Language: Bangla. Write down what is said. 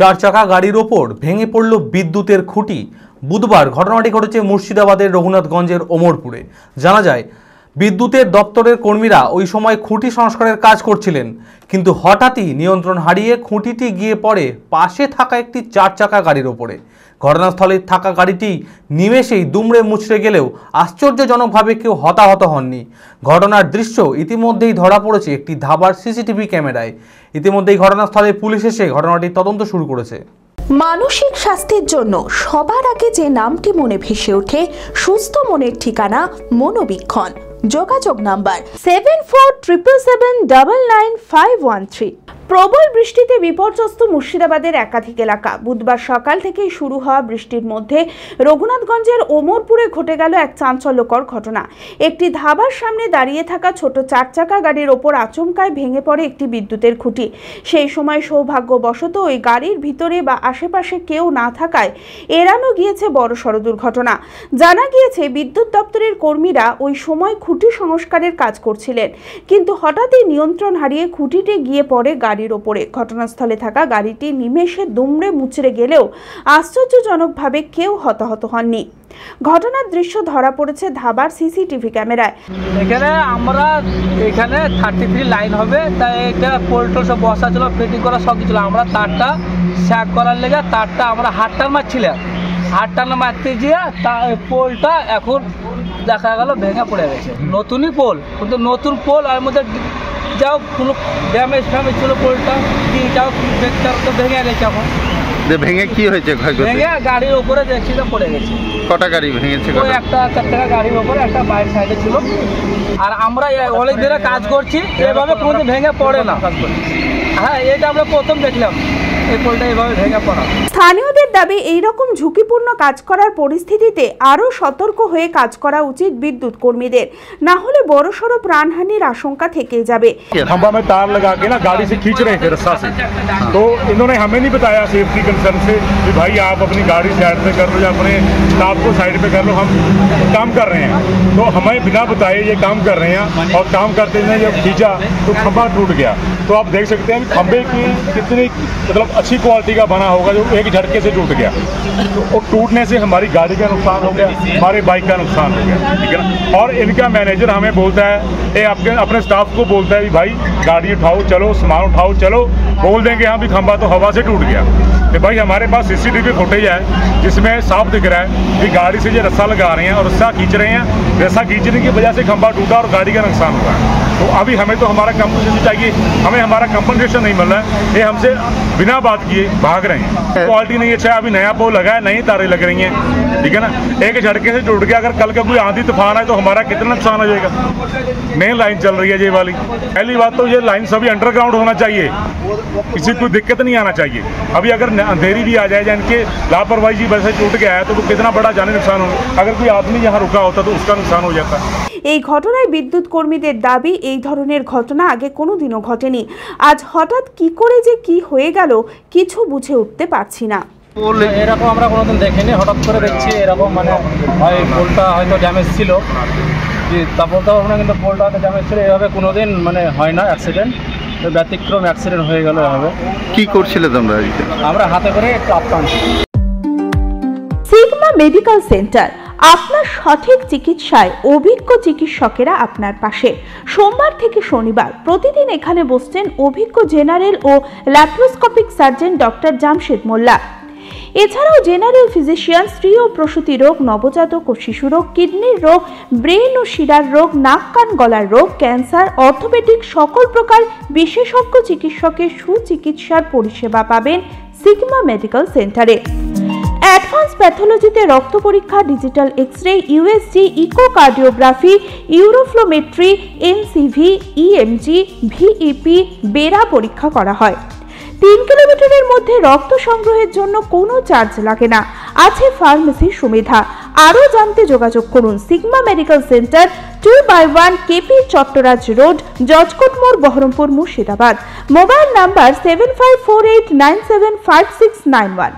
চার চাকা গাড়ির ওপর ভেঙে পড়ল বিদ্যুতের খুঁটি। বুধবার ঘটনাটি ঘটেছে মুর্শিদাবাদের রঘুনাথগঞ্জের ওমরপুরে। জানা যায়, বিদ্যুতের দপ্তরের কর্মীরা ওই সময় খুঁটি সংস্কারের কাজ করছিলেন, কিন্তু হঠাৎই নিয়ন্ত্রণ হারিয়ে খুঁটিটি গিয়ে পড়ে পাশে থাকা একটি চার চাকা গাড়ির ওপরে। ঘটনাস্থলে থাকা গাড়িটি নিমেষেই দুমড়ে মুচড়ে গেলেও আশ্চর্যজনকভাবে কেউ হতাহত হননি। ঘটনার দৃশ্য ইতিমধ্যেই ধরা পড়েছে একটি ধাবার সিসিটিভি ক্যামেরায়। ইতিমধ্যেই ঘটনাস্থলে পুলিশ এসে ঘটনাটির তদন্ত শুরু করেছে। মানসিক স্বাস্থ্যের জন্য সবার আগে যে নামটি মনে ভেসে ওঠে, সুস্থ মনের ঠিকানা মনোবীক্ষণ। যোগাযোগ নাম্বার 7477799513। প্রবল বৃষ্টিতে বিপর্যস্ত মুর্শিদাবাদের একাধিক এলাকা। বুধবার সকাল থেকেই শুরু হওয়া বৃষ্টির মধ্যে রঘুনাথগঞ্জের ওমরপুরে ঘটে গেল এক চাঞ্চল্যকর ঘটনা। একটি ধাবার সামনে দাঁড়িয়ে থাকা ছোট চার চাকা গাড়ির ওপর আচমকায় ভেঙে পড়ে একটি বিদ্যুতের খুঁটি। সেই সময় সৌভাগ্যবশত ওই গাড়ির ভিতরে বা আশেপাশে কেউ না থাকায় এড়ানো গিয়েছে বড়সড় দুর্ঘটনা। জানা গিয়েছে, বিদ্যুৎ দপ্তরের কর্মীরা ওই সময় খুঁটি সংস্কারের কাজ করছিলেন, কিন্তু হঠাৎই নিয়ন্ত্রণ হারিয়ে খুঁটিটি গিয়ে পড়ে গাড়ির ওপরে। ঘটনাস্থলে থাকা গাড়িটি নিমেষে দুমড়ে মুচড়ে গেলেও আশ্চর্যজনকভাবে কেউ হতাহত হননি। ঘটনার দৃশ্য ধরা পড়েছে ধাবার সিসিটিভি ক্যামেরায়। এখানে 33 লাইন হবে, তাই এটা পোল্টল সব বসা ছিল, ফিটিং করা সব ছিল। আমরা তারটা স্যাক করার লেগে তারটা আমরা হাতটান মারছিলাম। হাতটান মারতে গিয়ে পোলটা এখন দেখা গেল ভেঙে পড়ে গেছে। নতুনই পোল, কিন্তু নতুন পোল আর মধ্যে যাও কোনো ড্যামেজ ছিল পোলটা, কি যাও তো ভেঙে গেছে। এখন ভেঙে কি হয়েছে? ভেঙে গাড়ির উপরে দেখছি তো পড়ে গেছে। কটা গাড়ি ভেঙেছে? ওই একটা চার টাকা গাড়ির উপরে, একটা বাইক সাইডে ছিল। আর আমরা অনেক দিনে কাজ করছি, এভাবে কোনোদিন ভেঙে পড়ে না। হ্যাঁ, এটা আমরা প্রথম দেখলাম এই পোলটা এভাবে ভেঙে পড়া। স্থানীয়দের দাবি, এইরকম ঝুঁকিপূর্ণ কাজ করার পরিস্থিতিতে আরও সতর্ক হয়ে কাজ করা উচিত বিদ্যুৎ কর্মীদের, না হলে বড়সড় প্রাণহানির আশঙ্কা থেকে যাবে। खंबा में तार लगा के ना गाड़ी से खींच रहे थे रस्सा से, तो इन्होंने हमें नहीं बताया सेफ्टी कंसर्न से कि भाई आप अपनी गाड़ी साइड पे कर लो या अपने स्टाफ को साइड पे कर लो, हम काम कर रहे हैं। तो हमें बिना बताए ये काम कर रहे हैं, और काम करते हुए जब खींचा तो खंबा टूट गया। तो आप देख सकते हैं खंबे की कितनी मतलब अच्छी क्वालिटी का बना होगा, जो एक झटके से टूट गया। तो टूटने से हमारी गाड़ी का नुकसान हो गया, हमारे बाइक का नुकसान हो गया, ठीक है ना। और इनका मैनेजर हमें बोलता है, ये आपके अपने स्टाफ को बोलता है भाई गाड़ी उठाओ चलो, सामान उठाओ चलो। बोल देंगे हाँ भी खंबा तो हवा से टूट गया। तो भाई हमारे पास सीसीटीवी फुटेज है जिसमें साफ दिख रहा है कि गाड़ी से ये रस्सा लगा रहे हैं और रस्सा खींच रहे हैं। रस्सा खींचने की वजह से खंबा टूटा और गाड़ी का नुकसान हुआ है। तो अभी हमें तो हमारा कंपनसेशन चाहिए, हमें हमारा कंपनसेशन नहीं मिल रहा है। ये हमसे बिना बात किए भाग रहे हैं। क्वालिटी नहीं अच्छा है, अभी नया पोल लगा है, नई तारें लग रही हैं, ठीक है ना। एक झटके से टूट गया, अगर कल का कोई आंधी तूफान है तो हमारा कितना नुकसान हो जाएगा। मेन लाइन चल रही है ये वाली। पहली बात तो ये लाइन सभी अंडरग्राउंड होना चाहिए, किसी को दिक्कत नहीं आना चाहिए। अभी अगर अंधेरी भी आ जाए या इनके लापरवाही की वजह से टूट गया है तो कितना बड़ा जाने नुकसान हो। अगर कोई आदमी यहाँ रुका होता तो उसका नुकसान हो जाता। এই ঘটনায় বিদ্যুৎ কর্মীদের দাবি, এই ধরনের ঘটনা আগে কোনোদিনও ঘটেনি। আজ হঠাৎ কি করে যে কি হয়ে গেল কিছু বুঝে উঠতে পারছি না। এরকম আমরা কোনোদিন দেখিনি, হঠাৎ করে দেখছি এরকম, মানে হয় পোলটা হয়তো ড্যামেজ ছিল, তা বলতে পারবো না, কিন্তু পোলটা হয়তো ড্যামেজ ছিল। এভাবে কোনোদিন মানে হয় না অ্যাক্সিডেন্ট, ব্যতিক্রম অ্যাক্সিডেন্ট হয়ে গেল এভাবে। কি করছিলে তোমরা? আমরা হাতে করে একটু আপটান। সিগমা মেডিকেল সেন্টার, আপনার সঠিক চিকিৎসায় অভিজ্ঞ চিকিৎসকেরা আপনার পাশে। সোমবার থেকে শনিবার প্রতিদিন এখানে বসছেন অভিজ্ঞ জেনারেল ও ল্যাপ্রোস্কোপিক সার্জন ডক্টর জামশেদ মোল্লা। এছাড়াও জেনারেল ফিজিশিয়ান, স্ত্রী ও প্রসূতি রোগ, নবজাতক ও শিশু রোগ, কিডনির রোগ, ব্রেন ও শিরার রোগ, নাক কান গলার রোগ, ক্যান্সার, অর্থোপেডিক সকল প্রকার বিশেষজ্ঞ চিকিৎসকের সুচিকিৎসার পরিষেবা পাবেন সিগমা মেডিকেল সেন্টারে। অ্যাডভান্স প্যাথোলজিতে রক্ত পরীক্ষা, digital x-ray, USG, echocardiography, uroflowmetry, NCV, EMG, VEP, BERA পরীক্ষা করা হয়। 3 কিলোমিটারের মধ্যে রক্ত সংগ্রহের জন্য কোনো চার্জ লাগে না, আছে ফার্মেসির সুবিধা। আরও জানতে যোগাযোগ করুন Sigma medical centre, 2/1 KP Chattoraj road, judge court মোড়, বহরমপুর, মুর্শিদাবাদ। Mobile number 7548975691।